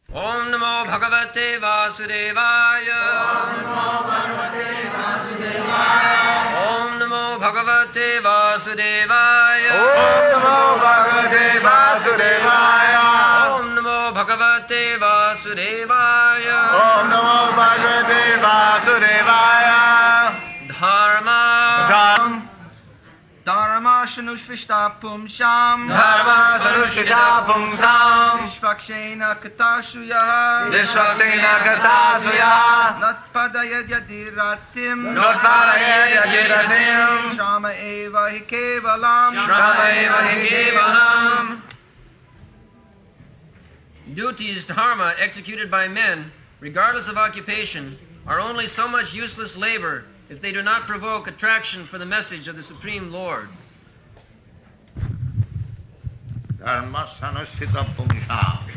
ओम नमो भगवते वासुदेवाय। ओम नमो भगवते वासुदेवाय। ओम नमो भगवते वासुदेवाय। ओम नमो भगवते वासुदेवाय। ओम नमो भगवते वासुदेवाय। ओम नमो भगवते वासुदेवाय। धर्माशनुष्पिष्टा पुंसाम् धर्माशनुष्ठिता पुंसाम् विश्वक्षेण कथासु यः विश्वक्सेन कथासु यः नोत्पादयद्यतिरतिम् नोत्पादयद्यतिरतिम् श्रम एव हि केवलम् श्रमैव हि केवलम्. Duties, dharma, executed by men, regardless of occupation, are only so much useless labor if they do not provoke attraction for the message of the Supreme Lord. धर्मसनुष्ठित पुंसाम्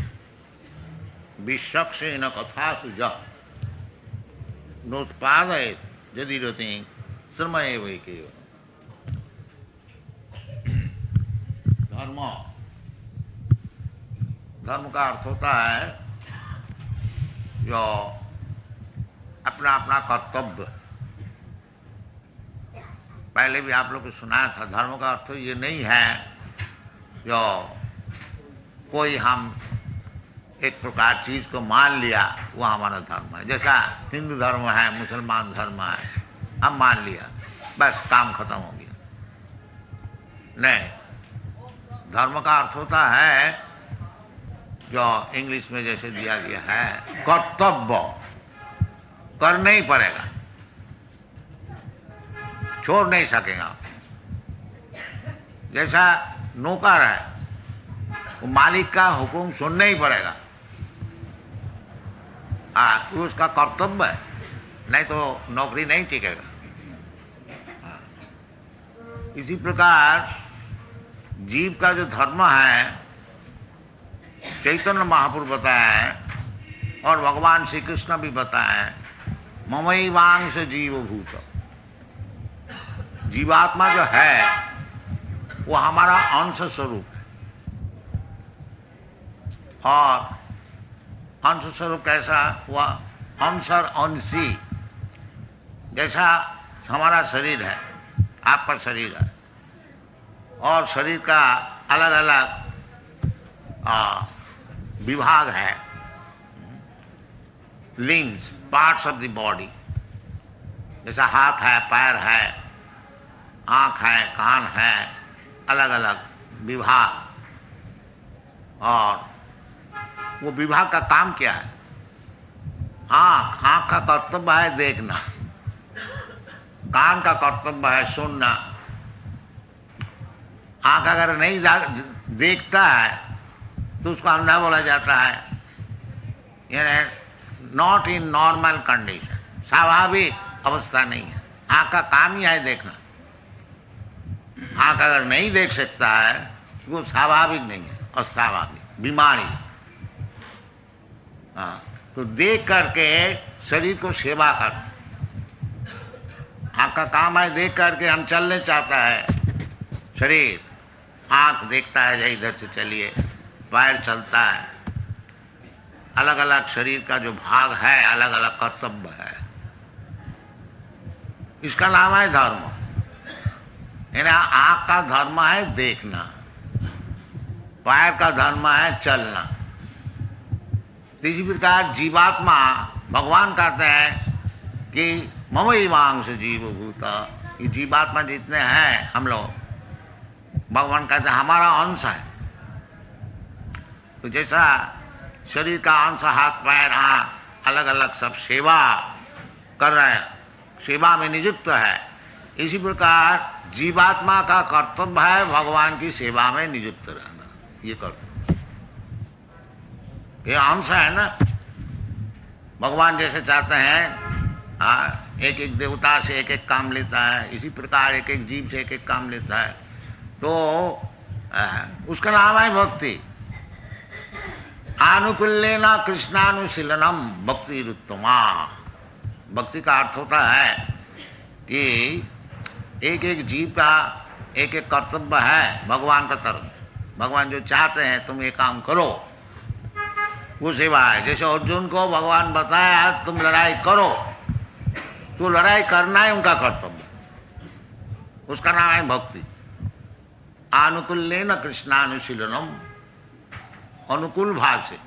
Vishwaksen कथासु यः नोत्पादयेत् यदिरतिम् श्रम एव हि केवलम्. धर्म का अर्थ होता है जो अपना अपना कर्तव्य. पहले भी आप लोग को सुनाया था. धर्म का अर्थ ये नहीं है जो कोई हम एक प्रकार चीज को मान लिया वो हमारा धर्म है. जैसा हिंदू धर्म है, मुसलमान धर्म है, हम मान लिया बस काम खत्म हो गया. नहीं, धर्म का अर्थ होता है जो इंग्लिश में जैसे दिया गया है कर्तव्य. करना ही पड़ेगा, छोड़ नहीं सकेगा. जैसा नौकर है वो मालिक का हुक्म सुनना ही पड़ेगा. वो उसका कर्तव्य है, नहीं तो नौकरी नहीं टिकेगा. इसी प्रकार जीव का जो धर्म है चैतन्य महापुरुष बताया है और भगवान श्री कृष्ण भी बताया है. ममैवांश जीवभूत. जीवात्मा जो है वो हमारा अंश स्वरूप है. और अंश स्वरूप कैसा हुआ? अंश और अंशी. जैसा हमारा शरीर है, आपका शरीर है, और शरीर का अलग अलग विभाग है, limbs, parts of the body. जैसा हाथ है, पैर है, आंख है, कान है, अलग अलग विभाग. और वो विभाग का काम क्या है? आंख का कर्तव्य है देखना, कान का कर्तव्य है सुनना. आंख अगर नहीं देखता है तो उसको अंधा बोला जाता है. यानी नॉट इन नॉर्मल कंडीशन, स्वाभाविक अवस्था नहीं है. आंख का काम ही है देखना. आंख अगर नहीं देख सकता है तो वो स्वाभाविक नहीं है, अस्वाभाविक बीमारी. तो देख करके शरीर को सेवा कर. आंख का काम है देख करके हम चलने चाहता है शरीर, आंख देखता है इधर से चलिए, पैर चलता है. अलग अलग शरीर का जो भाग है अलग अलग कर्तव्य है. इसका नाम है धर्म. यानी आंख का धर्म है देखना, पैर का धर्म है चलना. इसी प्रकार जीवात्मा, भगवान कहते हैं कि ममैवांश जीवभूत. ये जीवात्मा जितने हैं हम लोग, भगवान कहते हैं हमारा अंश है. तो जैसा शरीर का अंश हाथ पैर आंख अलग अलग सब सेवा कर रहे हैं, सेवा में नियुक्त है. इसी प्रकार जीवात्मा का कर्तव्य है भगवान की सेवा में नियुक्त रहना. ये कर्तव्य, ये अंश है ना. भगवान जैसे चाहते हैं एक एक देवता से एक एक काम लेता है, इसी प्रकार एक एक जीव से एक एक काम लेता है. तो उसका नाम है भक्ति. आनुकूल्येन कृष्णानुशीलनम भक्ति रुत्तमा. भक्ति का अर्थ होता है कि एक एक जीव का एक एक कर्तव्य है भगवान का तरफ. भगवान जो चाहते हैं तुम ये काम करो, वो सेवा है। जैसे अर्जुन को भगवान बताया तुम लड़ाई करो, तो लड़ाई करना है उनका कर्तव्य, उसका नाम है भक्ति। आनुकूल्येन कृष्णानुशीलनम, अनुकूल भाव से,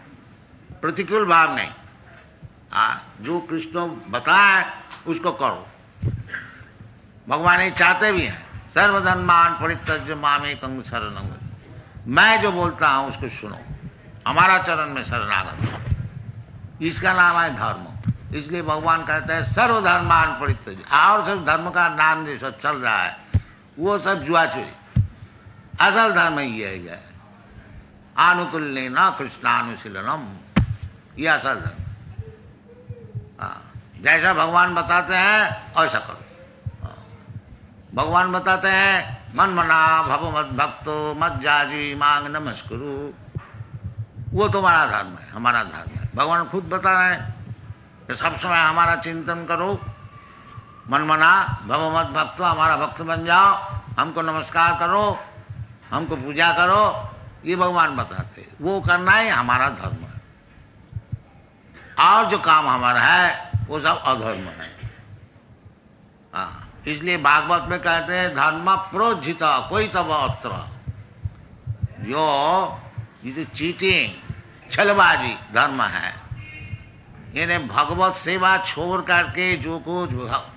प्रतिकूल भाव नहीं। जो कृष्ण बताए उसको करो। भगवान ये चाहते भी हैं, सर्वधर्मान परित्यज्य मामेकं शरणं, मैं जो बोलता हूं उसको सुनो, हमारा चरण में शरणागत हो। इसका नाम है धर्म। इसलिए भगवान कहते हैं सर्वधर्मान परित्यज्य। और सब धर्म का नाम जो सब चल रहा है वो सब जुआचुरी, असल धर्म ये है आनुकूल्येन कृष्णानुशीलनम, ये असल धर्म। जैसा भगवान बताते हैं ऐसा करो। भगवान बताते हैं मन मना भव मद भक्तो मत जाजी मांग नमस्कुरु, वो तुम्हारा धर्म है, हमारा धर्म है। भगवान खुद बता रहे हैं कि सब समय हमारा चिंतन करो, मन मना भव मद भक्तो, हमारा भक्त बन जाओ, हमको नमस्कार करो, हमको पूजा करो, ये भगवान बताते। वो करना ही हमारा धर्म है, और जो काम हमारा है वो सब अधर्म है। इसलिए भागवत में कहते हैं धर्म प्रोज्झित कोई तब अत्र, जो चीटिंग छलबाजी धर्म है। यानी भगवत सेवा छोड़ करके जो कुछ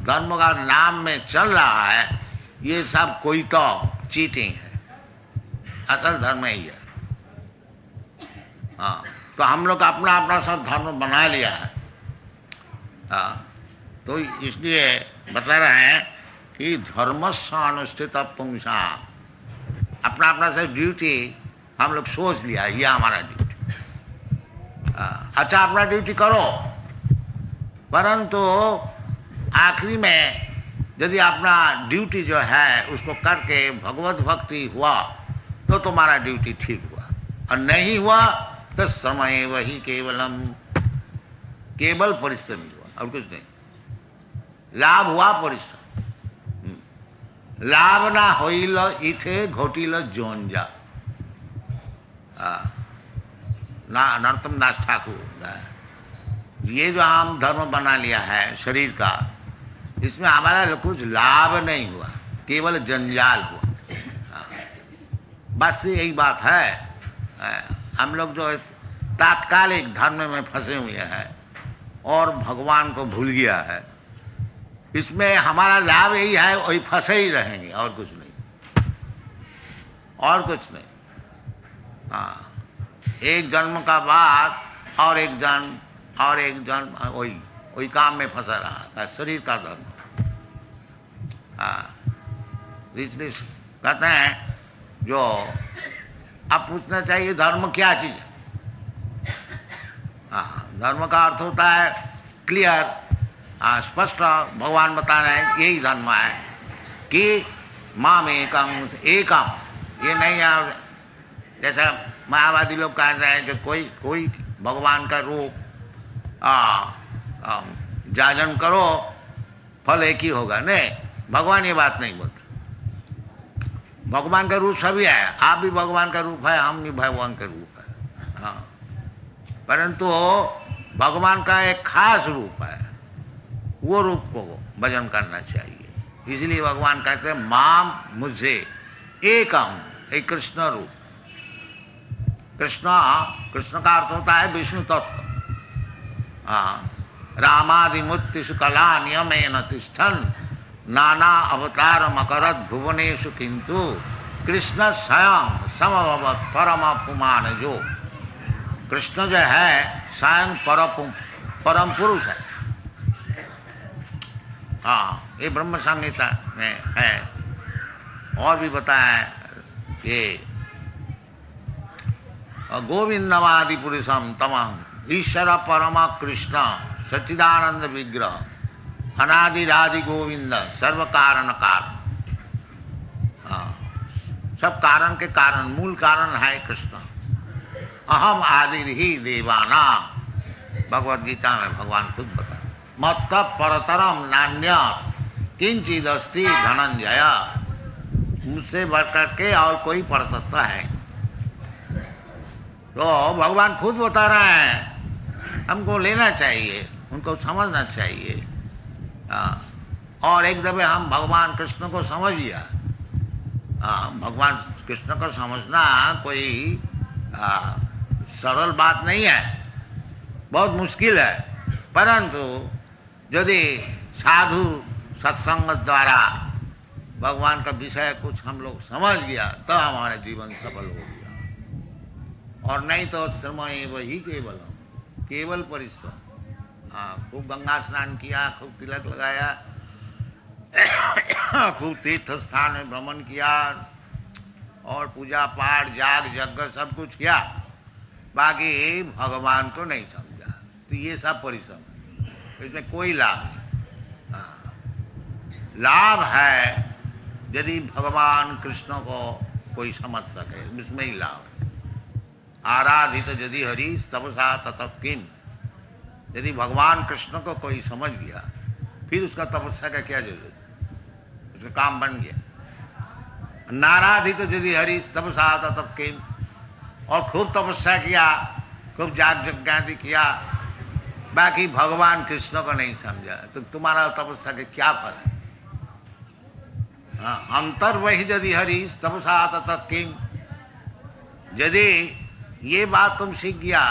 धर्म का नाम में चल रहा है ये सब कोई तो चीटिंग है, असल धर्म ही है। तो हम लोग अपना अपना सब धर्म बना लिया है। तो इसलिए बता रहे हैं कि धर्मस्य अनुष्ठित पुंसा, अपना अपना सब ड्यूटी हम लोग सोच लिया ये हमारा ड्यूटी। अच्छा अपना ड्यूटी करो, परंतु आखिरी में यदि अपना ड्यूटी जो है उसको करके भगवत भक्ति हुआ तो तुम्हारा ड्यूटी ठीक हुआ, और नहीं हुआ तो समय वही केवलम, केवल परिश्रम हुआ और कुछ नहीं। लाभ हुआ परिश्रम, लाभ ना होइल इथे घोटिल जोंजा, ना नरोत्तम दास ठाकुर। ये जो हम धर्म बना लिया है शरीर का, इसमें हमारा कुछ लाभ नहीं हुआ, केवल जंजाल हुआ। बस यही बात है। हम लोग जो तात्कालिक धर्म में फंसे हुए हैं और भगवान को भूल गया है, इसमें हमारा लाभ यही है, वही फंसे ही रहेंगे और कुछ नहीं, और कुछ नहीं। एक जन्म का बाद और एक जन्म वही काम में फंसा रहा, शरीर का धर्म। इसलिए कहते हैं जो अब पूछना चाहिए धर्म क्या चीज है। धर्म का अर्थ होता है क्लियर, स्पष्ट। भगवान बता रहे हैं यही धर्म है कि माम एकम, ये नहीं है जैसा मायावादी लोग कहते हैं कि कोई भगवान का रूप जाजन करो फल एक ही होगा। नहीं, भगवान ये बात नहीं बोलते। भगवान का रूप सभी है, आप भी भगवान का रूप है, हम भी भगवान का रूप है। परंतु भगवान का एक खास रूप है, वो रूप को भजन करना चाहिए। इसलिए भगवान कहते हैं माम, मुझे एकम, एक कृष्ण रूप। कृष्ण का अर्थ होता है विष्णु तत्व। रामादिमुत्तिषु कला नियमेन तिष्ठन् नाना अवतार मकरत भुवनेषु किंतु कृष्ण स्वयं समभवत् परम पुमान। जो कृष्ण जो है स्वयं परम पुरुष है। ये ब्रह्म संहिता में है। और भी बताया ये गोविंदवादि पुरुषम तमहम ईश्वर परमा कृष्ण सच्चिदानंद विग्रह अनादिरादि गोविंद सर्व कारण कारण। सब कारण के कारण, मूल कारण है कृष्ण। अहम आदि ही देवानाम, भगवद गीता में भगवान खुद बता। मत्त परतरम नान्य किंचिद अस्ति धनंजय, मुझसे बढ़कर के और कोई परतत्व है। तो भगवान खुद बता रहे हैं हमको लेना चाहिए, उनको समझना चाहिए। और एक दफे हम भगवान कृष्ण को समझ लिया। भगवान कृष्ण को समझना कोई सरल बात नहीं है, बहुत मुश्किल है। परंतु यदि साधु सत्संग द्वारा भगवान का विषय कुछ हम लोग समझ गया तो हमारा जीवन सफल हो गया। और नहीं तो श्रमय वही केवल परिश्रम। खूब गंगा स्नान किया, खूब तिलक लगाया, खूब तीर्थ स्थान में भ्रमण किया और पूजा पाठ जाग यज्ञ सब कुछ किया, बाकी भगवान को नहीं समझा, तो ये सब परिश्रम है, इसमें कोई लाभ नहीं। लाभ है यदि भगवान कृष्ण को कोई समझ सके, उसमें ही लाभ है। आराधित यदि हरि तपसा ततः किम, यदि भगवान कृष्ण को कोई समझ गया फिर उसका तपस्या का क्या जरूरत है, उसका काम बन गया। नाराधित यदि हरि तपसा ततः किम, और खूब तपस्या किया, खूब जाग यज्ञ किया, बाकी भगवान कृष्ण को नहीं समझा, तो तुम्हारा तपस्या के क्या फल है। अंतर वही यदि हरि तपसा ततः किम, यदि ये बात तुम सीख गया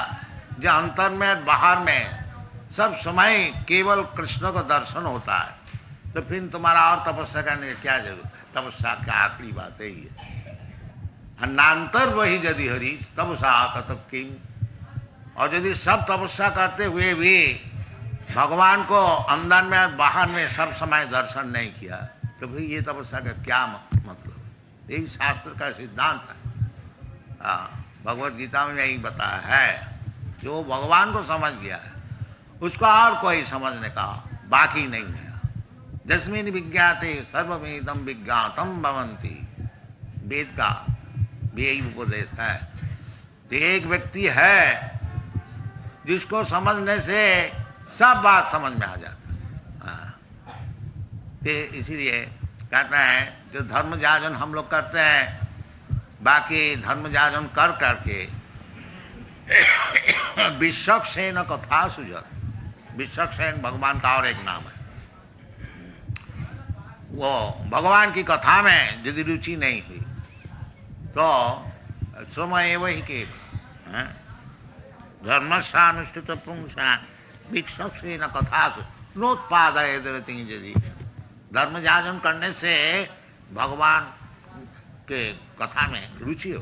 जो अंतर में बाहर में सब समय केवल कृष्ण का दर्शन होता है, तो फिर तुम्हारा और तपस्या करने की क्या जरूरत है। तपस्या का आखिरी बात यही है। नान्तर वही यदि हरि तपसा ततः किम, और यदि सब तपस्या करते हुए भी भगवान को अंदर में बाहर में सब समय दर्शन नहीं किया, तो फिर ये तपस्या का क्या मतलब। यही शास्त्र का सिद्धांत है। भगवत गीता में यही बताया है, जो भगवान को समझ गया है उसका और कोई समझने का बाकी नहीं है। जस्मिन विज्ञाते सर्ववेदम विज्ञातम भवन्ति, वेद का भी यही उपदेश है। तो एक व्यक्ति है जिसको समझने से सब बात समझ में आ जाता है। तो इसीलिए कहते हैं जो धर्म जाजन हम लोग करते हैं, बाकी धर्म जाजन कर करके विश्वक्सेन कथा सुजत, विश्वक्सेन भगवान का और एक नाम है। वो भगवान की कथा में यदि रुचि नहीं हुई तो समय वही के धर्मस्यानुष्ठित पुंसा विश्वक्सेन कथा नोत्पादय यदि धर्म जाजन करने से भगवान के कथा में रुचि हो,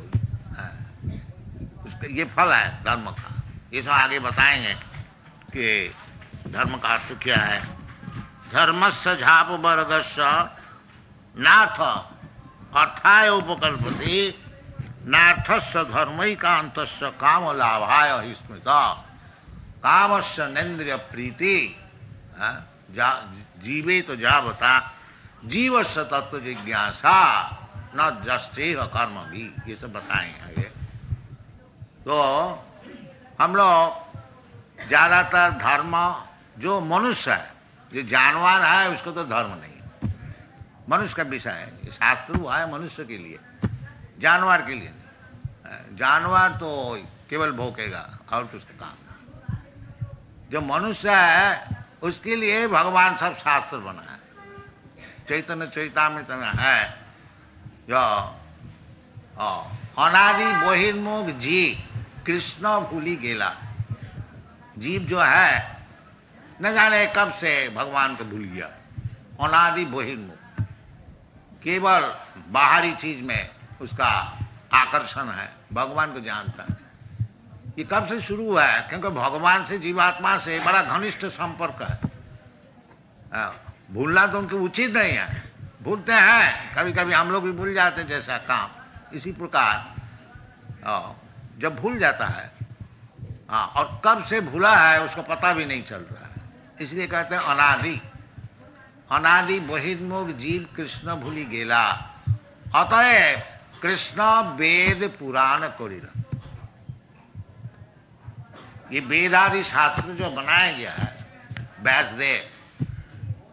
उसका ये फल है धर्म का। ये सब आगे बताएंगे कि धर्म का अर्थ क्या है। धर्मस्य झाप वर्गस्य नाथ अर्थाय उपकल्पते, नाथस्य धर्मैकान्तस्य काम लाभाय स्मृता, कामस्य नेन्द्रिय प्रीति जीवे तो जावता जीवस्य तत्व जिज्ञासा न जस्ते कर्म भी, ये सब बताएंगे आगे। तो हम लोग ज्यादातर धर्म जो मनुष्य है, जो जानवर है उसको तो धर्म नहीं, मनुष्य का विषय है। ये शास्त्र हुआ है मनुष्य के लिए, जानवर के लिए नहीं। जानवर तो केवल भोंकेगा और कुछ काम नहीं। जो मनुष्य है उसके लिए भगवान सब शास्त्र बना है। चैतन्य चैतामृत में है जो अनादि बहिर्मुख जीव कृष्ण भूली गेला। जीव जो है न जाने कब से भगवान को भूल गया। अनादि बहिर्मुख, केवल बाहरी चीज में उसका आकर्षण है, भगवान को जानता है। ये कब से शुरू हुआ है? क्योंकि भगवान से जीवात्मा से बड़ा घनिष्ठ संपर्क है। भूलना तो उनके उचित नहीं है, भूलते हैं कभी कभी, हम लोग भी भूल जाते हैं जैसा काम। इसी प्रकार जब भूल जाता है और कब से भूला है उसको पता भी नहीं चल रहा है, इसलिए कहते हैं अनादि। अनादि बहिर्मुख जीव कृष्ण भूली गेला, अतएव कृष्ण वेद पुराण करिला। ये वेद आदि शास्त्र जो बनाया गया है,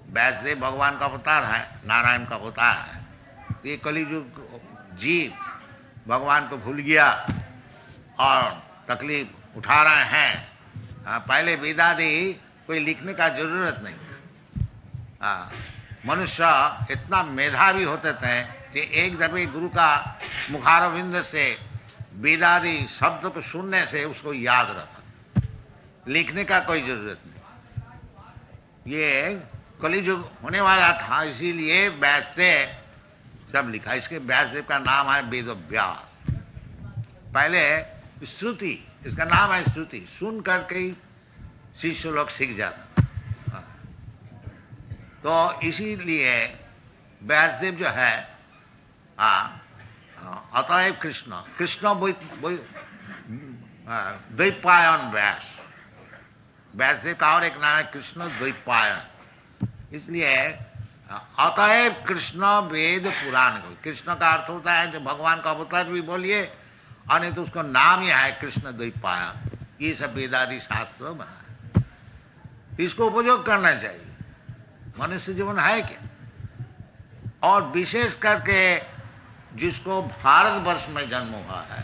व्यासदेव भगवान का अवतार है, नारायण का अवतार है। ये कलियुग जीव भगवान को भूल गया और तकलीफ उठा रहे हैं। पहले वेदादि कोई लिखने का जरूरत नहीं। मनुष्य इतना मेधावी होते थे कि एक दफे गुरु का मुखारविंद से वेदादि शब्द को सुनने से उसको याद रहता, लिखने का कोई जरूरत नहीं। ये कलियुग होने वाला था, इसीलिए व्यासदेव सब लिखा। इसके व्यासदेव का नाम है वेदव्यास। पहले श्रुति, इसका नाम है श्रुति, सुन करके ही शिष्य लोग सीख जाते। तो इसीलिए व्यासदेव जो है अतएव कृष्ण द्वैपायन व्यास। व्यासदेव का और एक नाम है कृष्ण द्वैपायन। इसलिए अतएव कृष्ण वेद पुराण। कृष्ण का अर्थ होता है जो भगवान का अवतार भी बोलिए, और नहीं तो उसका नाम ही है कृष्ण द्वैपायन। ये सब वेदादि शास्त्र बना है, इसको उपयोग करना चाहिए। मनुष्य जीवन है क्या, और विशेष करके जिसको भारतवर्ष में जन्म हुआ है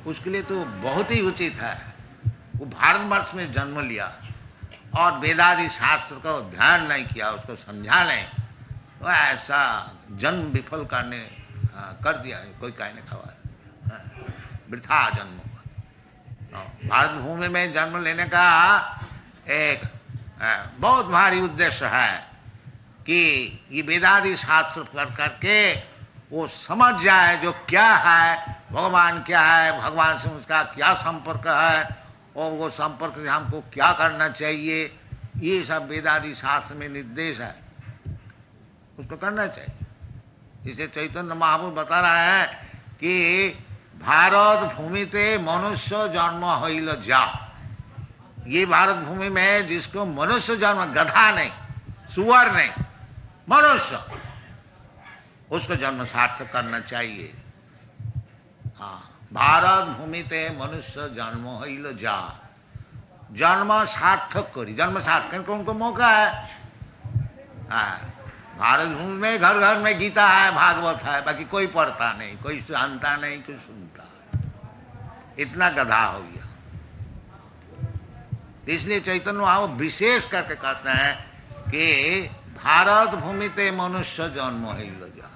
उसके लिए तो बहुत ही उचित है। वो भारतवर्ष में जन्म लिया और वेदादि शास्त्र को ध्यान नहीं किया, उसको समझा नहीं, तो ऐसा जन्म विफल करने कर दिया। कोई कहने का वृथा जन्म हुआ। भारत भूमि में जन्म लेने का एक बहुत भारी उद्देश्य है कि ये वेदादि शास्त्र पढ़ करके वो समझ जाए जो क्या है, भगवान क्या है, भगवान से उसका क्या संपर्क है, और वो संपर्क से हमको क्या करना चाहिए। ये सब वेदादि शास्त्र में निर्देश है, उसको करना चाहिए। इसे चैतन्य महाप्रभु बता रहा है कि भारत भूमि ते मनुष्य जन्म होइल जा। ये भारत भूमि में जिसको मनुष्य जन्म, गधा नहीं, सुअर नहीं, मनुष्य, उसको जन्म सार्थक करना चाहिए। भारत भूमि ते मनुष्य जन्म होइल जा। जन्म सार्थक करी, जन्म सार्थक को उनको मौका है। भारत भूमि में घर घर में गीता है, भागवत है, बाकी कोई पढ़ता नहीं, कोई जानता नहीं, कोई सुनता। इतना गधा हो गया। इसलिए चैतन्य महाप्रभु विशेष करके कहते हैं कि भारत भूमि ते मनुष्य जन्म होइल जा।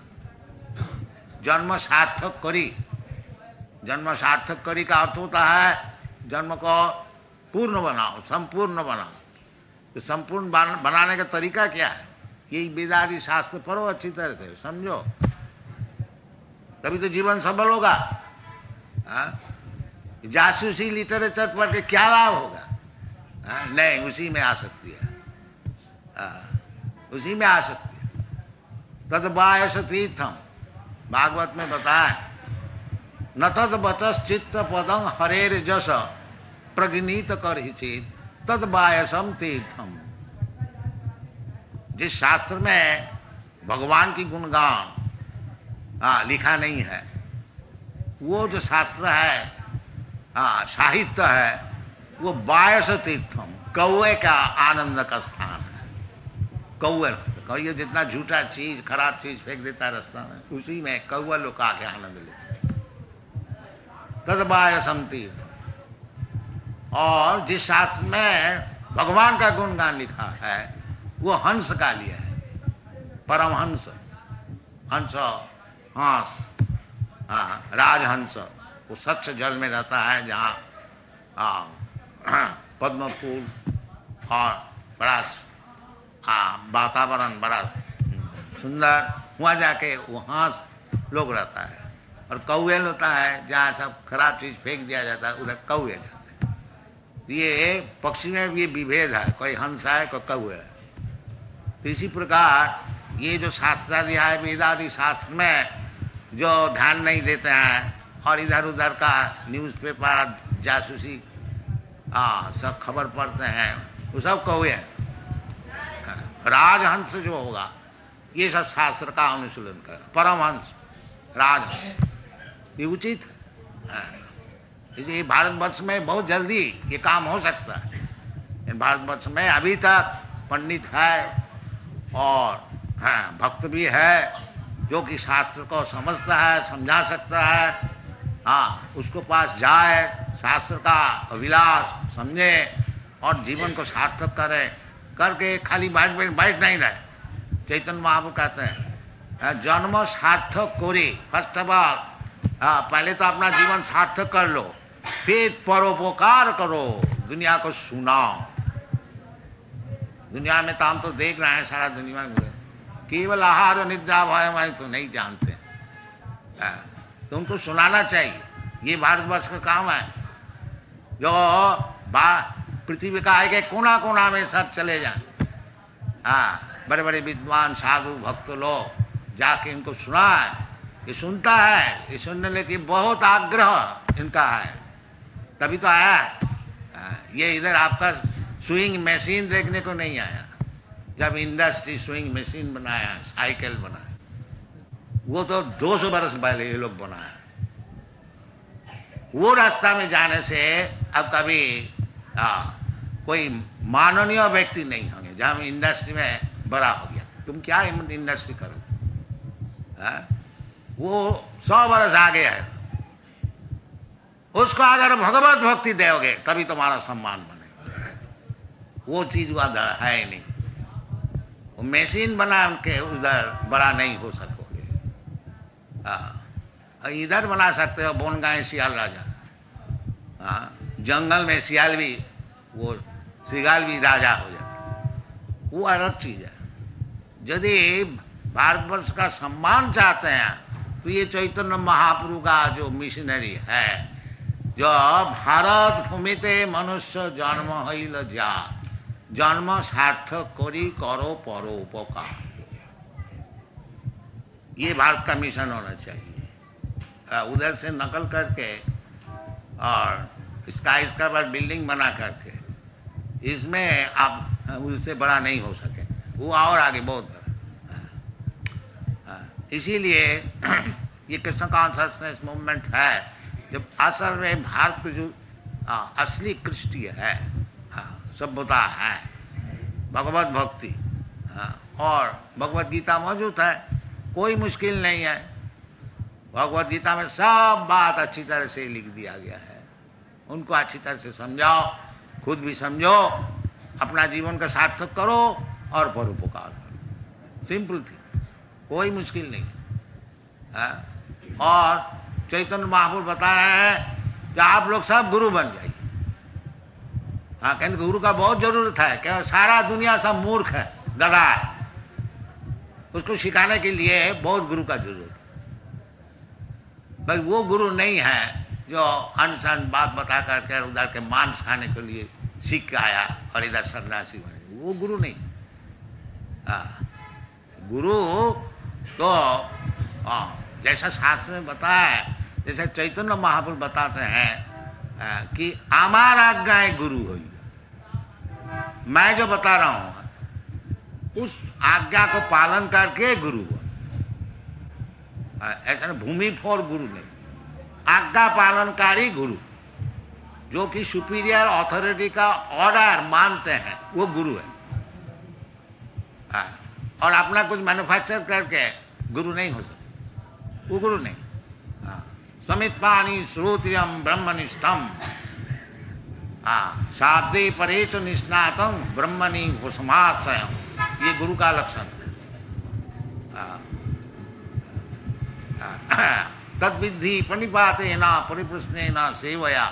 जन्म सार्थक करी। जन्म सार्थक करी का अर्थ होता है जन्म को पूर्ण बनाओ, संपूर्ण बनाओ। तो संपूर्ण बनाने का तरीका क्या है? यही वेदादि शास्त्र पढ़ो अच्छी तरह से, समझो, तभी तो जीवन सफल होगा। जासूसी लिटरेचर पढ़ के क्या लाभ होगा? नहीं, उसी में आ सकती है, उसी में आ सकती है। तद बायस तीर्थम, भागवत में बताया, न तद बचस चित्त पदं हरेर जस प्रगनीत कर ही चित तद बायसम तीर्थम। जिस शास्त्र में भगवान की गुणगान लिखा नहीं है, वो जो शास्त्र है, साहित्य है, वो बायस तीर्थम, कौए का आनंद का स्थान है। कौए जितना झूठा चीज, खराब चीज फेंक देता है रास्ता में, उसी में कौआ लोग आके आनंद लेते। तद बायसम तीर्थ। और जिस शास्त्र में भगवान का गुणगान लिखा है वो हंस का लिया है, परमहंस, हंस, हंस, राजहंस। वो स्वच्छ जल में रहता है, जहाँ पद्म फूल और बड़ा वातावरण बड़ा सुंदर, वहाँ जाके वो हंस लोग रहता है। और कौएल होता है जहाँ सब खराब चीज फेंक दिया जाता है, उधर कौए जाते हैं। ये पक्षी में भी विभेद है, कोई हंस है, कोई कौए है। तो इसी प्रकार ये जो शास्त्रादि है, वेदादि शास्त्र में जो ध्यान नहीं देते हैं और इधर उधर का न्यूज़पेपर, जासूसी सब खबर पढ़ते हैं, वो सब कौए हैं। राजहंस जो होगा, ये सब शास्त्र का अनुशीलन कर, परमहंस, राजहंस, ये उचित है। इसलिए भारतवर्ष में बहुत जल्दी ये काम हो सकता है। भारतवर्ष में अभी तक पंडित है और भक्त भी है, जो कि शास्त्र को समझता है, समझा सकता है। उसको पास जाए, शास्त्र का अभिलाष समझे और जीवन को सार्थक करे, करके खाली बैठ नहीं रहे। चैतन्य महाप्रभु कहते हैं जन्म सार्थक करी, फर्स्ट ऑफ ऑल पहले तो अपना जीवन सार्थक कर लो, फिर परोपकार करो, दुनिया को सुनाओ। दुनिया में तो हम तो देख रहे हैं, सारा दुनिया में केवल आहार और निद्रा भय तो नहीं जानते। तुमको सुनाना चाहिए, ये भारतवर्ष का काम है। जो पृथ्वी का आगे कोना कोना में सब चले जाए, बड़े बड़े विद्वान साधु भक्त लोग जाके इनको सुनाए। ये सुनता है, ये सुनने के बहुत आग्रह इनका है, तभी तो आया है। ये इधर आपका स्विंग मशीन देखने को नहीं आया। जब इंडस्ट्री स्विंग मशीन बनाया, साइकिल बनाया, वो तो 200 बरस पहले ये लोग बनाया। वो रास्ता में जाने से अब कभी कोई माननीय व्यक्ति नहीं होंगे। जहां इंडस्ट्री में बड़ा हो गया, तुम क्या इंडस्ट्री करो, वो 100 बरस आगे है। उसको अगर भगवत भक्ति दोगे तभी तुम्हारा सम्मान बनेगा। वो चीज उधर है ही नहीं। वो मशीन बना के उधर बड़ा नहीं हो सकोगे। इधर बना सकते हो, बोनगांव सियाल राजा, जंगल में सियाल भी, वो सिगाल भी राजा हो जाता, वो अलग चीज है। यदि भारतवर्ष का सम्मान चाहते हैं तो ये चैतन्य महाप्रभु का जो मिशनरी है, जो भारत भूमिते मनुष्य जन्म हईल जा, जन्म सार्थक करी करो परोपकार, ये भारत का मिशन होना चाहिए। उधर से नकल करके और इसका बाद बिल्डिंग बना करके, इसमें आप उससे बड़ा नहीं हो सके, वो और आगे बहुत बड़ा। इसीलिए ये कृष्ण कॉन्शसनेस मूवमेंट है, जब असल में भारत की जो असली कृष्टि है, सभ्यता है, भगवत भक्ति, और भगवत गीता मौजूद है, कोई मुश्किल नहीं है। भगवत गीता में सब बात अच्छी तरह से लिख दिया गया है। उनको अच्छी तरह से समझाओ, खुद भी समझो, अपना जीवन का सार्थक करो और परोपकार करो। सिंपल थी, कोई मुश्किल नहीं है। और चैतन्य महाप्रभु बता रहे हैं कि आप लोग सब गुरु बन जाइए। कहते गुरु का बहुत जरूरत है, क्या सारा दुनिया सब मूर्ख है, गधा है, उसको सिखाने के लिए बहुत गुरु का जरूरत है। भाई वो गुरु नहीं है जो अनसन बात बता करके उधर के मांस खाने के लिए सीख के आया और इधर सन्यासी बने, वो गुरु नहीं। गुरु तो जैसा शास्त्र में बताया है, जैसे चैतन्य महाप्रभु बताते हैं कि आमार आज्ञाएं गुरु हुई, मैं जो बता रहा हूं उस आज्ञा को पालन करके गुरु हुआ। ऐसा नहीं भूमि फोर गुरु नहीं, आज्ञा पालनकारी गुरु, जो कि सुपीरियर अथॉरिटी का ऑर्डर मानते हैं, वो गुरु है। और अपना कुछ मैन्युफैक्चर करके गुरु नहीं हो सकता, वो गुरु नहीं। समित पानी श्रोत्रियम ब्रह्मनिष्ठम, शाब्दे परेच निष्णातम ब्रह्मणि कुसुमाश्रयम, ये गुरु का लक्षण है। तद्विद्धि प्रणिपातेन परिप्रश्नेन सेवया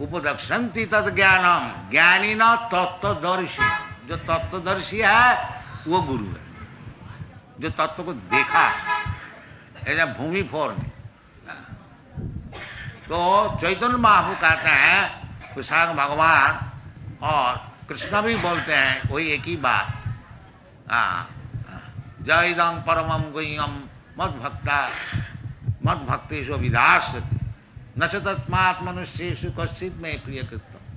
उपदक्षन्ति तद ज्ञानम, ज्ञानी न तत्वदर्शी, जो तत्वदर्शी है वो गुरु है, जो तत्व को देखा है, ऐसा भूमि फोर नहीं। तो चैतन्य महाप्रभु कहते हैं, कृष्ण भगवान और कृष्ण भी बोलते हैं वही एक ही बात, जयदं परमं गुह्यं मद भक्तेषु विधास्यति न च तस्मात् मनुष्येषु कश्चित् मे प्रियकृत्तम्।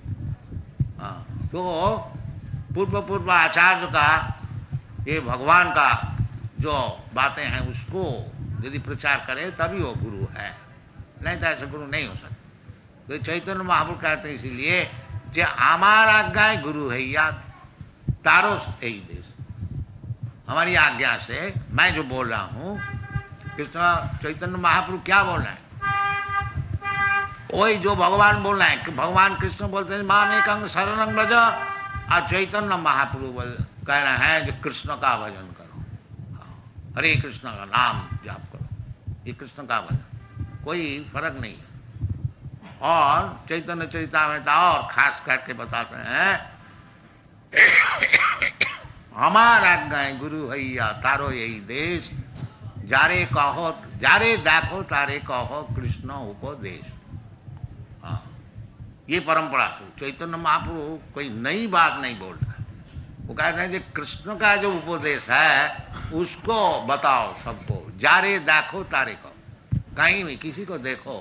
तो पूर्व आचार्य का, ये भगवान का जो बातें हैं उसको यदि प्रचार करे तभी वो गुरु है, नहीं तो ऐसे गुरु नहीं हो सकते। तो चैतन्य महाप्रभु कहते हैं इसीलिए जे आमार आज्ञाएं गुरु है, या तारो यही देश, हमारी आज्ञा से मैं जो बोल रहा हूं, कृष्ण चैतन्य महाप्रभु क्या बोल रहे हैं, वही जो भगवान बोल रहे हैं कि भगवान कृष्ण बोलते हैं माम एकं शरणं व्रज, और चैतन्य महाप्रभु कह रहे हैं कि कृष्ण का भजन करो, हरे कृष्ण का नाम जाप करो, ये कृष्ण का भजन, कोई फर्क नहीं है। और चैतन्य चरितामृत और खास करके बताते हैं हमारा आज्ञा गुरु हैया तारो यही देश, जारे कहो जारे देखो तारे कहो कृष्ण उपदेश। हाँ, ये परंपरा चैतन्य महाप्रभु कोई नई बात नहीं बोल रहा है, वो कहते हैं कि कृष्ण का जो उपदेश है उसको बताओ सबको, जारे देखो तारे कहो, कहीं भी किसी को देखो।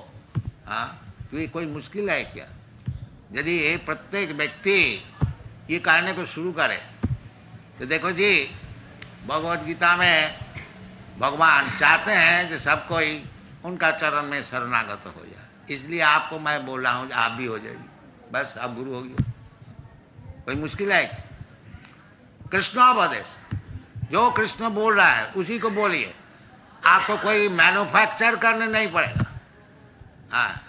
हाँ, तो ये कोई मुश्किल है क्या? यदि ये प्रत्येक व्यक्ति ये करने को शुरू करे तो देखो जी, भगवत गीता में भगवान चाहते हैं कि सब कोई उनका चरण में शरणागत हो जाए, इसलिए आपको मैं बोल रहा हूं आप भी हो जाइए, बस आप गुरु हो गए। कोई मुश्किल है? कृष्णोपदेश, जो कृष्ण बोल रहा है उसी को बोलिए, आपको कोई मैन्युफैक्चर करने नहीं पड़ेगा। हाँ,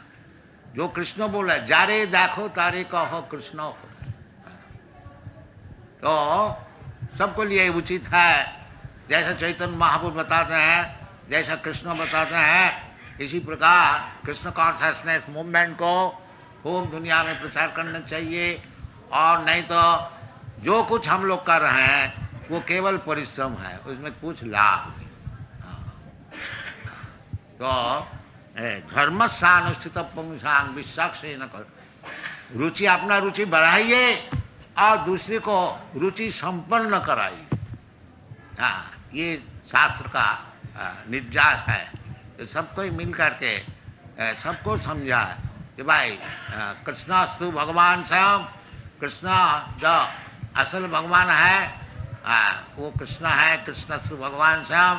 जो कृष्ण बोल रहा है, जारे देखो तारे कहो कृष्ण हो, तो सबको लिए उचित है। जैसा चैतन्य महाप्रभु बताते हैं, जैसा कृष्ण बताते हैं, इसी प्रकार कृष्ण कॉन्शसनेस मूवमेंट को खूब दुनिया में प्रचार करना चाहिए। और नहीं तो जो कुछ हम लोग कर रहे हैं वो केवल परिश्रम है, उसमें कुछ लाभ नहीं। तो धर्मस्यानुष्ठित पुंसांग विश्वास से न कर, रुचि अपना रुचि बढ़ाइए और दूसरे को रुचि संपन्न कराइए। हाँ, ये शास्त्र का निर्देश है। तो सबको मिल करके सबको समझा कि भाई कृष्णास्तु भगवान स्वयं, कृष्ण जो असल भगवान है वो कृष्ण है, कृष्णास्तु भगवान स्वयं,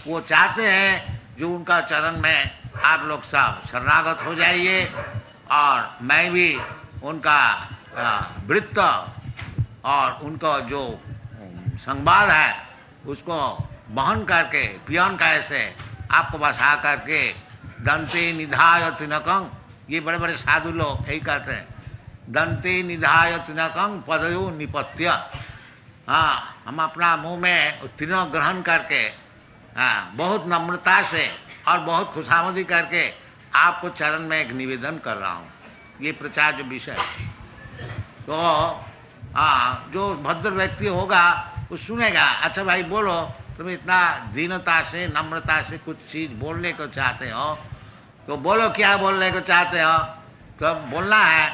वो चाहते हैं जो उनका चरण में आप लोग सब शरणागत हो जाइए, और मैं भी उनका वृत्त और उनका जो संवाद है उसको वहन करके पियन कैसे आपको बसा करके दंते निधाय तिनकं, ये बड़े बड़े साधु लोग यही कहते हैं, दंते निधाय तिनकं पदयो निपत्य। हाँ, हम अपना मुंह में तिनक ग्रहण करके बहुत नम्रता से और बहुत खुशामदी करके आपको चरण में एक निवेदन कर रहा हूँ। ये प्रचार जो विषय है, तो हाँ, जो भद्र व्यक्ति होगा वो सुनेगा, अच्छा भाई बोलो, तुम इतना दीनता से नम्रता से कुछ चीज बोलने को चाहते हो तो बोलो, क्या बोलने को चाहते हो? तो बोलना है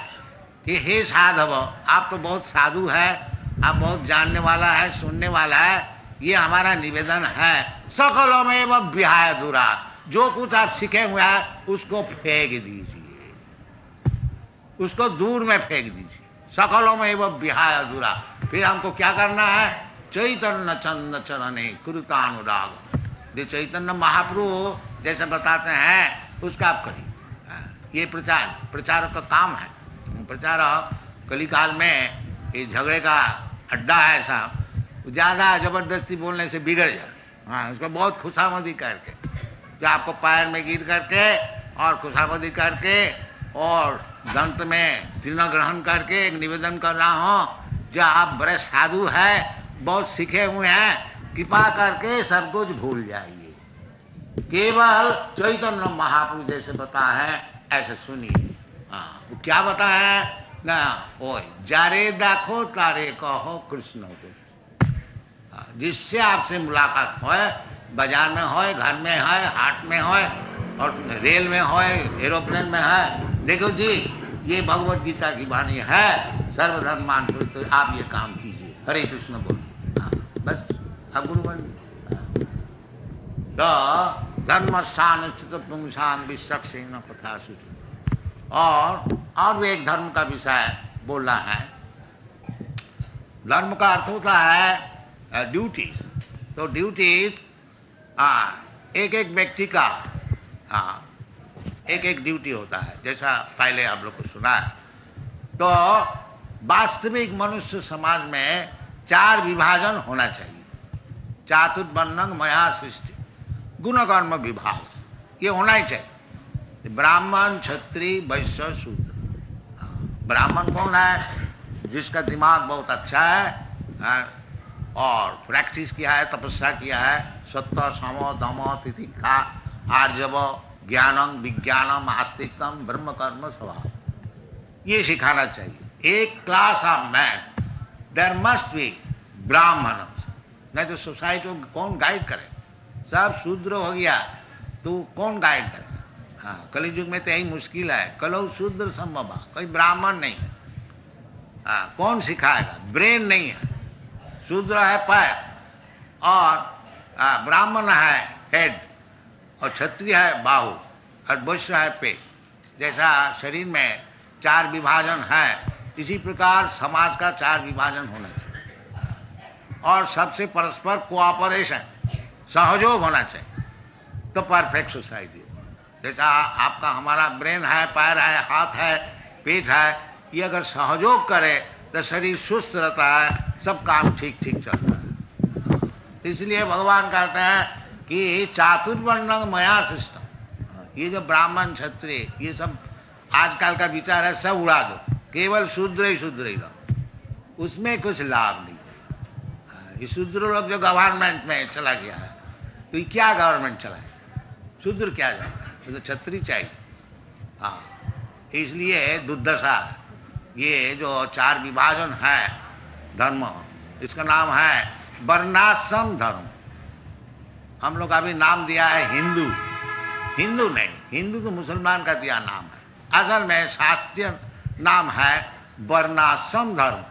कि हे साधव, आप तो बहुत साधु है, आप बहुत जानने वाला है, सुनने वाला है, ये हमारा निवेदन है, सकलों में वह विहाय दूरा, जो कुछ आप सीखे हुए हैं उसको फेंक दीजिए, उसको दूर में फेंक दीजिए, सकलों में वह विहाय अधूरा। फिर हमको क्या करना है? चैतन्य चंद चरणे कुरुतानुराग, जो चैतन्य महाप्रभु जैसे बताते हैं उसका आप करिए। ये प्रचारक का काम है। प्रचारक कलिकाल में ये झगड़े का अड्डा है ऐसा, ज्यादा जबरदस्ती बोलने से बिगड़ जाए। हाँ, उसको बहुत खुशामदी करके, जो आपको पैर में गिर करके और खुशामदी करके और दंत में तीर्ण ग्रहण करके एक निवेदन कर रहा हूं, जो आप बड़े साधु हैं, बहुत सीखे हुए हैं, कृपा करके सब कुछ भूल जाइए, केवल चैतन्य महाप्रभु जैसे बता है ऐसे सुनिए। हाँ, वो क्या बता है ना, ओ जारे देखो तारे कहो कृष्ण को, जिससे आपसे मुलाकात हो, बाजार में हो, घर में है, हाट में हो, और रेल में हो, एरोप्लेन में है, देखो जी ये भगवत गीता की वाणी है, सर्वधर्मान तो आप ये काम कीजिए, हरे कृष्ण बोलिए, बस आप गुरु बन गए। तो धर्म स्थान स्थित पुंसान विश्वक्सेन कथा सूची। और भी एक धर्म का विषय बोलना है। धर्म का अर्थ होता है ड्यूटीज। तो ड्यूटीज एक एक व्यक्ति का एक एक ड्यूटी होता है, जैसा पहले आप लोग को सुना है। तो वास्तविक मनुष्य समाज में 4 विभाजन होना चाहिए। चातुर्वर्णं मया सृष्टि, गुण कर्म विभाग, ये होना ही चाहिए। ब्राह्मण, क्षत्रिय, वैश्य, शूद्र। ब्राह्मण कौन है? जिसका दिमाग बहुत अच्छा है और प्रैक्टिस किया है, तपस्या किया है, सत्य, सम, दम, तितिक्षा, आर्जव, ज्ञानम, विज्ञानम, आस्तिकम, ब्रह्म कर्म स्वभाव, ये सिखाना चाहिए। एक class of man there must be Brahmin, नहीं तो सोसाइटी को कौन गाइड करे? सब शूद्र हो गया तो कौन गाइड करे? हाँ, कलियुग में तो यही मुश्किल है। कलो शूद्र संभव, कोई ब्राह्मण नहीं है। हाँ, कौन सिखाएगा? ब्रेन नहीं है, शूद्र है पैर और ब्राह्मण है हेड और क्षत्रिय है बाहु और वैश्य है पेट। जैसा शरीर में 4 विभाजन है, इसी प्रकार समाज का 4 विभाजन होना चाहिए और सबसे परस्पर कोऑपरेशन, सहयोग होना चाहिए, तो परफेक्ट सोसाइटी। जैसा आपका हमारा ब्रेन है, पैर है, हाथ है, पेट है, ये अगर सहयोग करे तो शरीर सुस्त रहता है, सब काम ठीक ठीक चलता है। इसलिए भगवान कहते हैं कि चातुर्वर्ण मया सिस्टम। ये जो ब्राह्मण, क्षत्रिय, ये सब आजकल का विचार है, सब उड़ा दो, केवल शूद्र ही रहो, उसमें कुछ लाभ नहीं। ये शूद्र लोग जो गवर्नमेंट में चला गया है, तो ये क्या गवर्नमेंट चलाए? शूद्र क्या जाए? तो क्षत्रिय चाहिए। हाँ, इसलिए दुर्दशा। ये जो 4 विभाजन है धर्म, इसका नाम है वर्णाश्रम धर्म। हम लोग अभी नाम दिया है हिंदू। हिंदू नहीं, हिंदू तो मुसलमान का दिया नाम है। असल में शास्त्रीय नाम है वर्णाश्रम धर्म।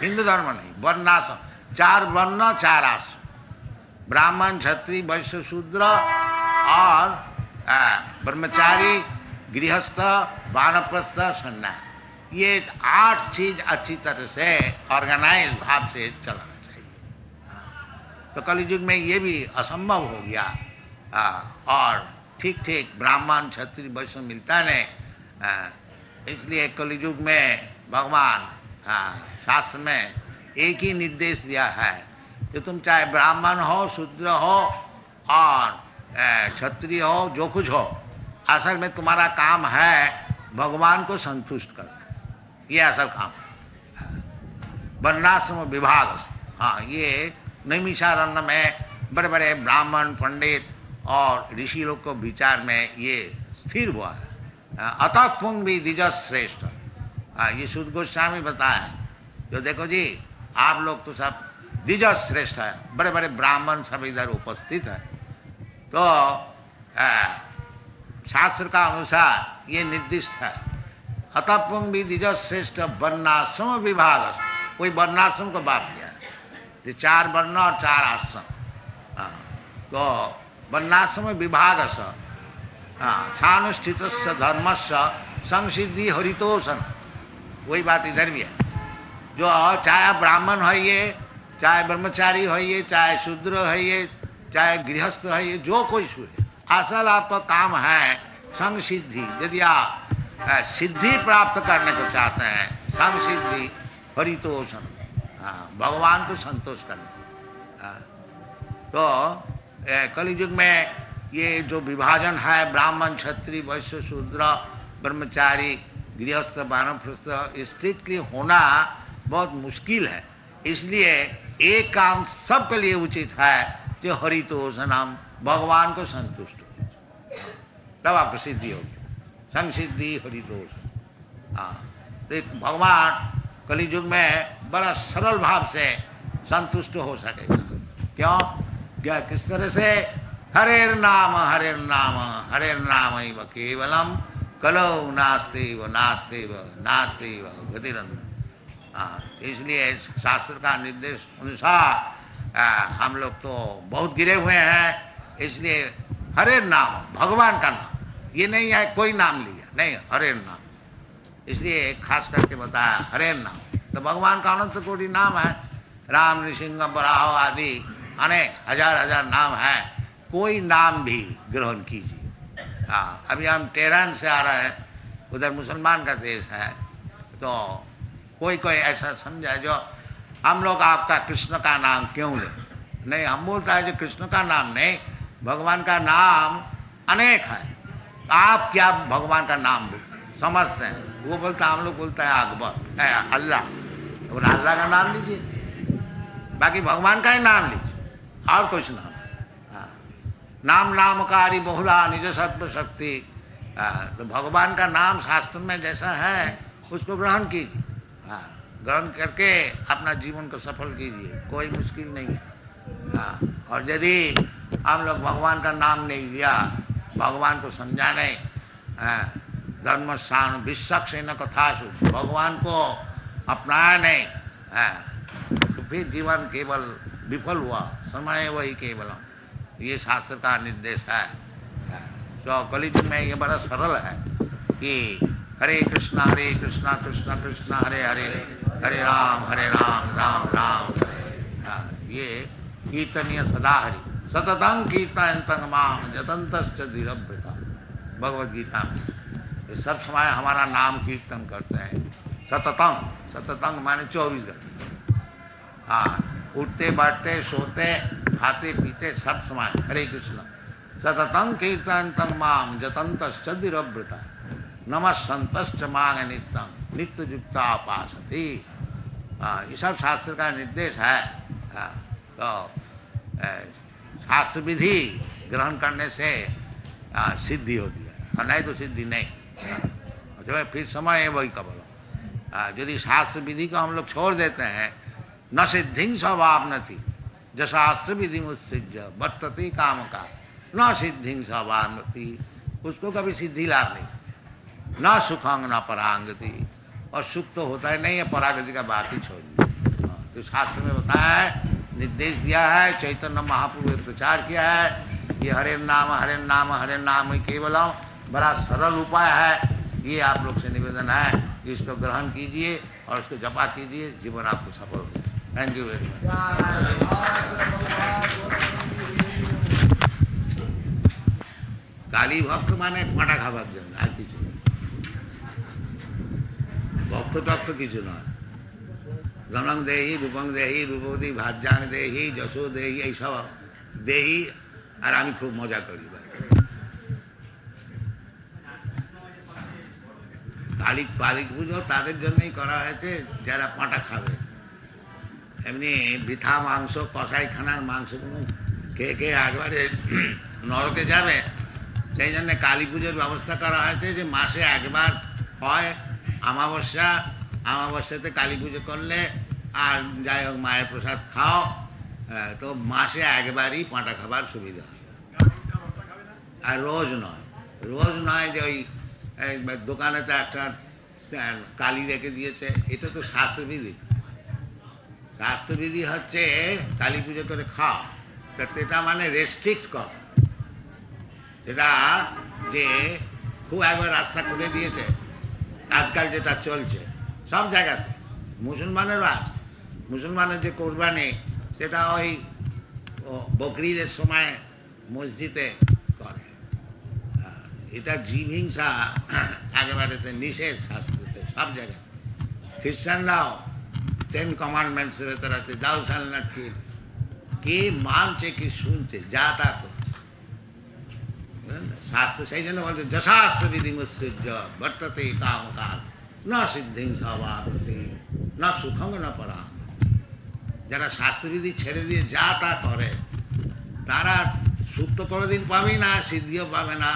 हिंदू धर्म नहीं, वर्णाश्रम। 4 वर्ण 4 आश्रम, ब्राह्मण, क्षत्रिय, वैश्य, शूद्र और ब्रह्मचारी, गृहस्थ, वानप्रस्थ, सन्यासी। ये 8 चीज अच्छी तरह से ऑर्गेनाइज भाव से चलाना चाहिए। तो कलियुग में ये भी असंभव हो गया और ठीक ठीक ब्राह्मण, क्षत्रिय, वैश्य मिलता नहीं। इसलिए कलियुग में भगवान शास्त्र में एक ही निर्देश दिया है कि तुम चाहे ब्राह्मण हो, शूद्र हो और क्षत्रिय हो, जो कुछ हो, असल में तुम्हारा काम है भगवान को संतुष्ट करना। ये असल काम है। वर्णाश्रम विभाग। हाँ, ये नैमिषारण्य में बड़े बड़े ब्राह्मण, पंडित और ऋषि लोग को विचार में ये स्थिर हुआ है। अतः पुंग भी द्विज श्रेष्ठ, ये शुद्ध गोस्वामी बताया। जो देखो जी, आप लोग तो सब द्विज श्रेष्ठ है, बड़े बड़े ब्राह्मण सब इधर उपस्थित है। तो शास्त्र का अनुसार ये निर्दिष्ट है। अतः पुंग भी द्विज श्रेष्ठ वर्णाश्रम विभाग। कोई वर्णाश्रम को बात किया है, 4 वर्ण और 4 आश्रम। तो वर्णाश्रम विभाग सानुष्ठित धर्मस्य संसिद्धि हरितोषण। वही बात इधर भी है। जो चाहे ब्राह्मण हो ये, चाहे ब्रह्मचारी हो ये, चाहे शूद्र है ये, चाहे गृहस्थ है ये, जो कोई सूर्य, असल आपका काम है संसिद्धि। यदि आप सिद्धि प्राप्त करने को चाहते हैं, संसिद्धि हरितोषण, भगवान को संतोष करना। तो कलियुग में ये जो विभाजन है, ब्राह्मण, क्षत्रिय, वैश्य, शूद्र, ब्रह्मचारी, गृहस्थ, वानप्रस्थ, स्ट्रिक्टली होना बहुत मुश्किल है। इसलिए एक काम सबके लिए उचित है जो हरितोषणम, भगवान को संतुष्ट हो, तब आपको सिद्धि होगी। संसिद्धि हरितोषण। तो एक भगवान कलियुग में बड़ा सरल भाव से संतुष्ट हो सकेगा। क्यों? क्या, किस तरह से? हरेर नाम हरेर नाम हरेर नाम केवलम कलो नास्तेव नास्तेव नास्तेव गतिरन्य। इसलिए शास्त्र का निर्देश अनुसार हम लोग तो बहुत गिरे हुए हैं। इसलिए हरेर नाम, भगवान का नाम, ये नहीं है कोई नाम लिया, नहीं, हरेर नाम। इसलिए खास करके बताया हरेर नाम। तो भगवान का अनंत कोटि नाम है, राम, नृसिंह, बराह आदि अनेक हजार नाम है। कोई नाम भी ग्रहण कीजिए। अभी हम तेहरान से आ रहे हैं, उधर मुसलमान का देश है। तो कोई ऐसा समझा जो हम लोग आपका कृष्ण का नाम क्यों ले? नहीं, हम बोलता है जो कृष्ण का नाम नहीं, भगवान का नाम अनेक है। आप क्या भगवान का नाम समझते हैं? वो बोलता हम लोग बोलता है अकबर, अल्लाह, और अल्लाह का नाम लीजिए, बाकी भगवान का ही नाम लीजिए और कुछ नाम। नाम नामकारी बहुला निज सत्व शक्ति। तो भगवान का नाम शास्त्र में जैसा है उसको ग्रहण कीजिए, ग्रहण करके अपना जीवन को सफल कीजिए, कोई मुश्किल नहीं है। और यदि हम लोग भगवान का नाम नहीं लिया, भगवान को समझा नहीं, धर्म स्थान विश्वक्ष न कथा, भगवान को अपनाया नहीं, तो फिर जीवन केवल विफल हुआ, समय वही केवल। ये शास्त्र का निर्देश है। तो कलियुग में ये बड़ा सरल है कि हरे कृष्णा कृष्णा कृष्णा हरे हरे, हरे राम राम राम हरे। ये कीर्तनीय सदा हरि, सततं कीर्तयन्तं माम जतन्तश्च धीरभृता, भगवद गीता में। ये सब समय हमारा नाम कीर्तन करते हैं। सततं, सततं माने 24 घंटे, उठते बैठते सोते खाते पीते सब समय हरे कृष्ण। सततं कीर्तयन्तं माम जतन्तश्च धीरभृता, नमस्सन्तश्च मांग नित्यं नित्य युक्ता उपासते। ये सब शास्त्र का निर्देश है। तो शास्त्र विधि ग्रहण करने से सिद्धि होती है, और नहीं तो सिद्धि नहीं। जो फिर समय है वही कबल। यदि शास्त्र विधि को हम लोग छोड़ देते हैं, न सिद्धि स्वभावनति जशास्त्र विधि मुत्सृज्य वर्तते काम का, न सिद्धि स्वभावनति, उसको कभी सिद्धि लाभ नहीं। न सुखंग न परांगति, और सुख तो होता ही नहीं है, परागति का बात ही छोड़ दी। तो शास्त्र में बताया है, निर्देश दिया है, चैतन्य महाप्रभु ने प्रचार किया है, ये हरे नाम ही केवलम, बड़ा सरल उपाय है। ये आप लोग से निवेदन है, इसको ग्रहण कीजिए और उसको जपा कीजिए, जीवन आपको सफल हो। Thank you very much. Kali भक्त माने पाटा खाবার জন্য, আর কিছু ভক্ত টক্ত কিছু নয়। গণং দেহি রূপং দেহি রূপবতী ভাজ্যাং দেহি যশো দেহি, এইসব দেহি, আর আমি খুব মজা করি। কালী পুজো তাদের জন্যই করা হয়েছে যারা পাঁটা খাবে। এমনি বৃথা মাংস, কষাইখানার মাংস খেয়ে খেয়ে একবারে নরকে যাবে, সেই জন্য কালী পুজোর ব্যবস্থা করা হয়েছে যে মাসে একবার হয় অমাবস্যা, অমাবস্যাতে কালী পুজো করলে আর যাই হোক মায়ের প্রসাদ খাও, তো মাসে একবারই পাঁটা খাবার সুবিধা। আর রোজ নয় যে ওই দোকানেতে একটা কালী রেখে দিয়েছে, এটা তো শাস্ত্রবিধি। শাস্ত্রবিধি হচ্ছে কালী পুজো করে খাও, এটা মানে রেস্ট্রিক্ট কর। এটা যে খুব একবার রাস্তা করে দিয়েছে আজকাল, যেটা চলছে সব জায়গাতে, মুসলমানেরও আছে। মুসলমানের যে কোরবানি, সেটা ওই বকরিদের সময় মসজিদে করে। এটা জীব হিংসা একেবারে নিষেধ শাস্ত্রতে, সব জায়গায়। খ্রিস্টানরাও 10 কমান্ডমেন্টসের ভেতরে আছে, দাও শাল নট কিল। কি মানছে কি শুনছে, যা তা করছে শাস্ত্র। সেই জন্য বলছে যশাস্ত্র বিধি মুৎসৃজ্য বর্ততে কামকাল, না সিদ্ধিং স্বভাবতি না সুখং না পরাং। যারা শাস্ত্রবিধি ছেড়ে দিয়ে যা তা করে, তারা সুখ তো কোনোদিন পাবেই না, সিদ্ধিও পাবে না,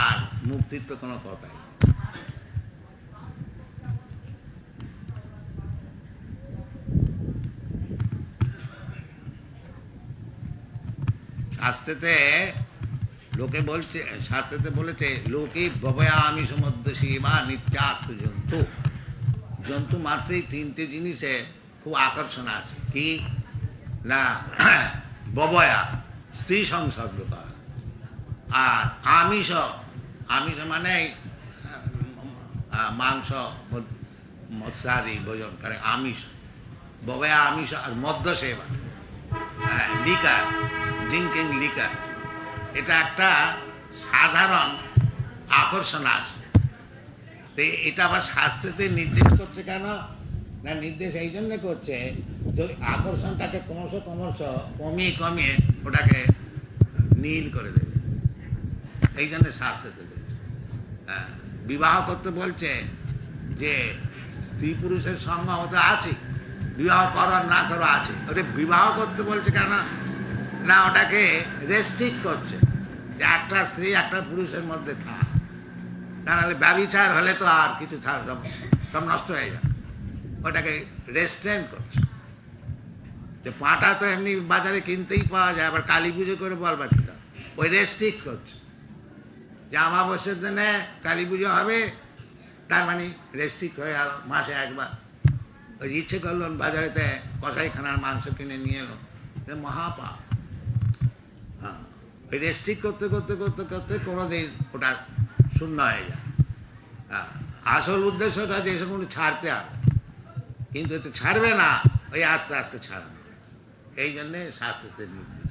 আর মুক্তির তো কোনো কথাই। শাস্ত্রেতে লোকে বলছে, শাস্ত্রেতে বলেছে লোকে ভবয়া আমি সমুদ্রসী বা নিত্যাস্ত জন্তু। জন্তু মাত্রই 3টে জিনিসে খুব আকর্ষণ আছে। কি না, ববয়া স্ত্রী সংসর্গ করা, আর আমিষ মানে মাংস মৎস্যাদি ভোজন করে, আমিষ। ববয়া আমিষ। আর মদ্য সেবা, লিকার, ড্রিঙ্কিং লিকার, এটা একটা সাধারণ আকর্ষণ আছে। তো এটা আবার শাস্ত্রতে নির্দেশ করছে কেন না, নির্দেশ এই জন্য করছে যে আকর্ষণটাকে ক্রমশ কমিয়ে ওটাকে নীল করে দেবে, এই জন্য শাস্ত্রতে বলছে। বিবাহ করতে বলছে যে স্ত্রী পুরুষের সঙ্গ হতে আছে, বিবাহ করার না করা আছে। ওটা বিবাহ করতে বলছে কেন না, ওটাকে রেস্ট্রিক্ট করছে যে একটা স্ত্রী একটা পুরুষের মধ্যে থাক, তাহলে ব্যভিচার হলে তো আর কিছু সব নষ্ট হয়ে যাবে। ওটাকে রেস্ট্রেন করছে। যে পাঁটা তো এমনি বাজারে কিনতেই পাওয়া যায়, আবার কালী পুজো করে বলবার কি, ওই রেস্ট্রিক্ট করছে যে অমাবস্যার দিনে কালী পুজো হবে, তার মানে রেস্ট্রিক্ট হয়ে গেল মাসে একবার। ওই ইচ্ছে করলো বাজারেতে কসাইখানার মাংস কিনে নিয়ে এলো, মহাপাপ। হ্যাঁ, ওই রেস্ট্রিক্ট করতে করতে করতে করতে কোনোদিন ওটা শূন্য হয়ে যায়। আসল উদ্দেশ্যটা যে সেগুলো ছাড়তে হবে, কিন্তু তো ছাড়বে না, ওই আস্তে আস্তে ছাড়ানো। এই জন্যে শাস্ত্রতে নির্দেশ।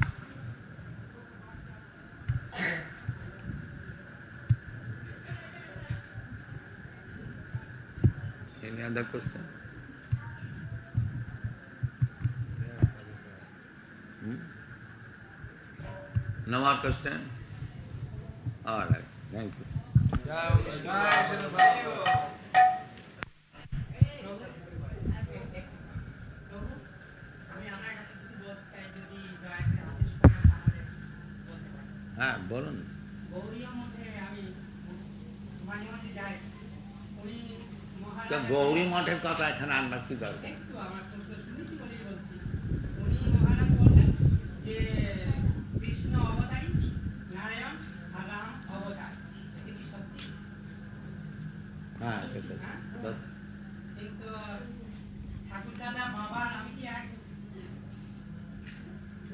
Any other question? No more question? All right, thank you. হ্যাঁ বলুন। তো গৌরী মঠের কথা এখানে আনবার কি দরকার? হ্যাঁ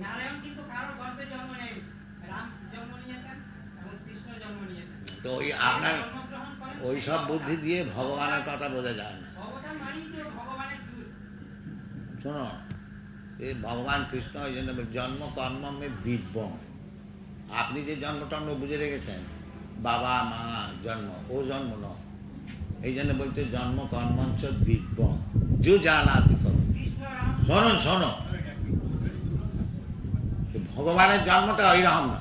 নারায়ণ কিন্তু কারো গর্ভে জন্ম নেই, রাম জন্ম নিয়েছেন এবং কৃষ্ণ জন্ম নিয়েছেন। তো ওই আপনার ওই সব বুদ্ধি দিয়ে ভগবানের কথা বোঝা যায় না। শোনো, এই ভগবান কৃষ্ণ ওই জন্য জন্ম কর্মে দিব্য। আপনি যে জন্ম টন্ম বুঝে রেখেছেন, বাবা মা জন্ম, ও জন্ম নয়। এই জন্য বলছে জন্ম কর্মঞ্চ দিব্য যু জানাতি। শোনো শোনো, ভগবানের জন্মটা ওইরকম না।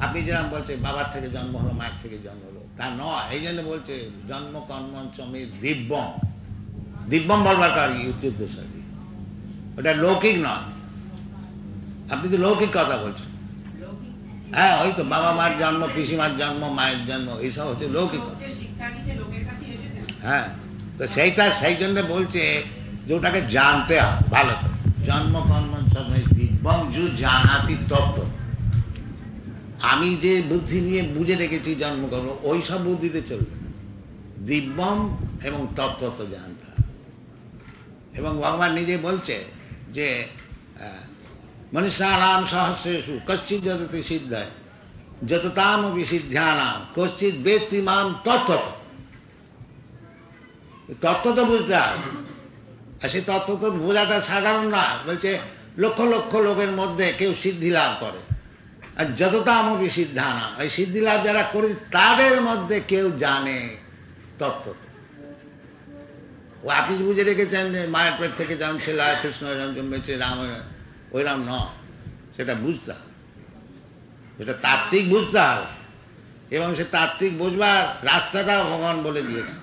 আপনি যেরকম বলছে বাবার থেকে জন্ম হলো, মায়ের থেকে জন্ম হলো, তা নয়। এই জন্য বলছে জন্ম কর্মঞ্চমে দিব্যম। দিব্যম বলবার কার উদ্দেশ্য, ওটা লৌকিক নয়। আপনি তো লৌকিক কথা বলছেন। হ্যাঁ, ওই তো বাবা মার জন্ম, পিসিমার জন্ম, মায়ের জন্ম, এইসব হচ্ছে লৌকিক। হ্যাঁ, তো সেইটা সেই জন্য বলছে যে ওটাকে জানতে হবে ভালো করে। জন্ম কর্মঞ্চমে দিব্যম যু জানাতি তত্ত্ব। আমি যে বুদ্ধি নিয়ে বুঝে রেখেছি জন্ম কর্ম, ওই সব বুদ্ধিতে চলবে না। দিব্যম এবং তত্ত্ব তো জানতে হবে। এবং ভগবান নিজে বলছে যে মনুষ্যানাম সহস্রেষু কশ্চিৎ যততে সিদ্ধায় যততাম বিসিদ্ধ্যানাম কশ্চিৎ বেত্তি মাম তত্ত্ব। তত্ত্ব তো বুঝতে হবে, আর সেই তত্ত্ব তো বোঝাটা সাধারণ না। বলছে লক্ষ লক্ষ লোকের মধ্যে কেউ সিদ্ধি লাভ করে, আর যততাম বিসিদ্ধ্যানাম, এই সিদ্ধি লাভ যারা করে তাদের মধ্যে কেউ জানে তত্ত্ব। ও আপনি বুঝে রেখেছেন যে মায়ের পেট থেকে যেমন ছেলে কৃষ্ণ এরম জন্মেছে, রাম ওইরকম নয়। সেটা বুঝতে হবে, সেটা তাত্ত্বিক বুঝতে হবে। এবং সে তাত্ত্বিক বুঝবার রাস্তাটা ভগবান বলে দিয়েছে,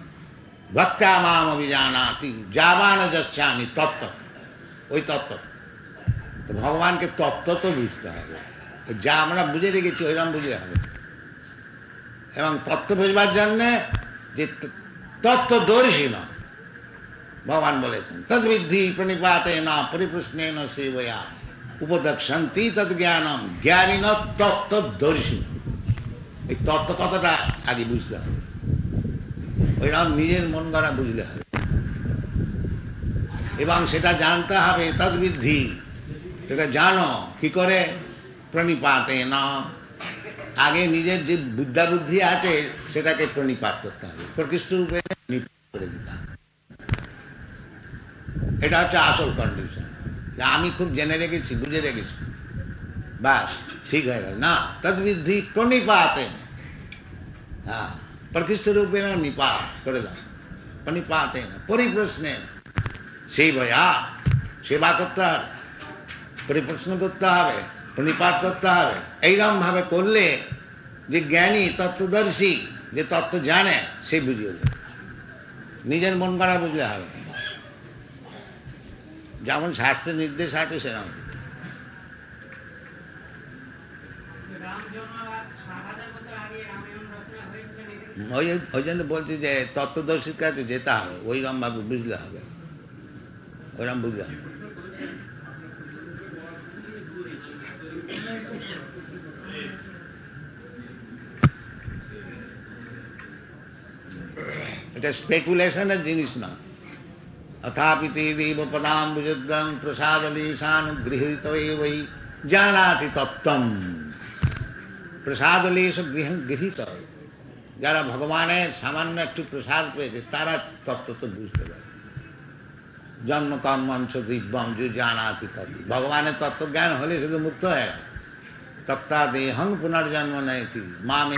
ভক্তা মাম অভিজানাতি যাবান যচ্ছামি তত্ত্ব। ওই তত্ত্ব তো ভগবানকে তত্ত্ব তো বুঝতে হবে। যা আমরা বুঝে রেখেছি ওইরকম বুঝলে হবে। এবং তত্ত্ব বুঝবার জন্যে যে তত্ত্বদর্শী নয়, ভগবান বলেছেন তদ্বিদ্ধি প্রণিপাতে না পরিপ্রশ্নে ন সেবয়া উপদক্ষন্তি তদ জ্ঞানম জ্ঞানী ন তত্ত্বদর্শী। এই তত্ত্ব কথাটা আগে বুঝতে হবে, ওইরকম নিজের মন গড়া বুঝলে হবে। এবং সেটা জানতে হবে তদ্বিদ্ধি, সেটা জানো কি করে? প্রণিপাতে না, আগে নিজের যে বিদ্যা বুদ্ধি আছে সেটাকে প্রণিপাত করতে হবে, প্রকৃষ্ট রূপে নিপাত করে দিতে হবে। এটা হচ্ছে আসল কন্ডিশন। আমি খুব জেনে রেখেছি, বুঝে রেখেছি, বাস ঠিক হয়ে গেল না। তদ্বিদ্ধি প্রণিপাতে, হ্যাঁ, প্রকৃষ্ট রূপে নিপাত করে দাও। প্রণিপাতে না পরিপ্রশ্নে, সেই ভয়া সেবা করতে হবে, পরিপ্রশ্ন করতে হবে, প্রণিপাত করতে হবে। এইরকম ভাবে করলে যে জ্ঞানী তত্ত্বদর্শী যে তত্ত্ব জানে সে বুঝিয়ে দেবে, নিজের মন করা বুঝলে হবে না। যেমন শাস্ত্রের নির্দেশ আছে সেরকম। রাম জন্মাবার 7,000 বছর আগে রামায়ণ রচনা হয়েছিল, ওই জন্য বলছি যে তত্ত্বদর্শীর কাছে যেতে হবে, ওইরকম ভাবে বুঝলে হবে, ওইরকম বুঝলে হবে। এটা স্পেকুলেশনের জিনিস না। অথাপিতে দেব পদাম্বুজদ্বং প্রসাদলীশান গৃহীত বৈ জানাতি তত্ত্বম। প্রসাদলেশ গৃহীত, যারা ভগবানের সামান্য একটু প্রসাদ পেয়েছে তারা তত্ত্ব তো বুঝতে পারে। জন্ম কর্মঞ্চ দিব্যম যে জানাতি তত্ত্ব, ভগবানের তত্ত্ব জ্ঞান হলে শুধু মুক্ত হয়ে গেল। তত্ত্বা দেহং পুনর্জন্ম নেই মামে